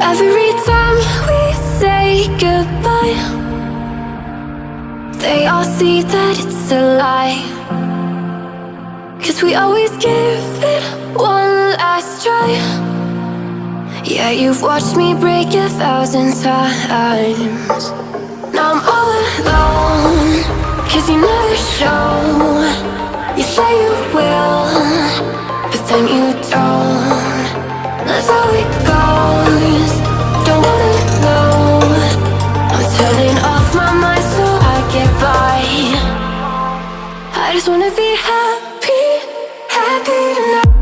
Every time we say goodbye, they all see that it's a lie. 'Cause we always give it one last try. Yeah, you've watched me break 1,000 times. Now I'm all alone, 'cause you never show. You say you will, but then you don't. That's how it goes. Don't wanna know. I'm turning off my mind so I get by. I just wanna be happy, happy tonight.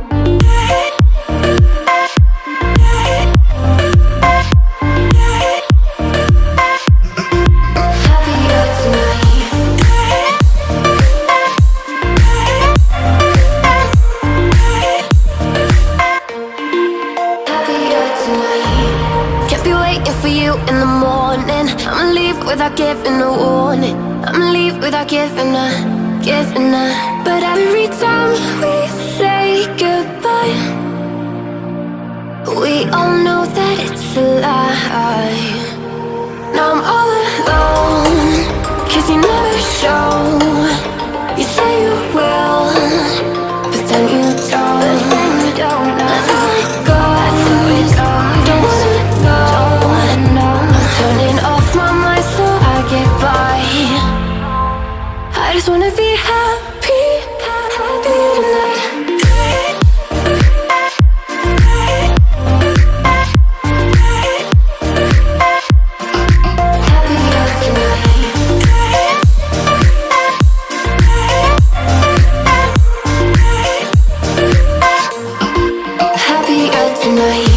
Happier tonight. Happier tonight. Can't be waiting for you in the morning. I'ma leave without giving a warning. I'ma leave without giving a. But every time we say goodbye, we all know that it's a lie. Now I'm all alone, 'cause you never show. You say you will, but then you don't. That's how it goes. Don't wanna know. I'm turning off my mind so I get by. I just wanna be happy, happy tonight. Happier tonight. Happier tonight.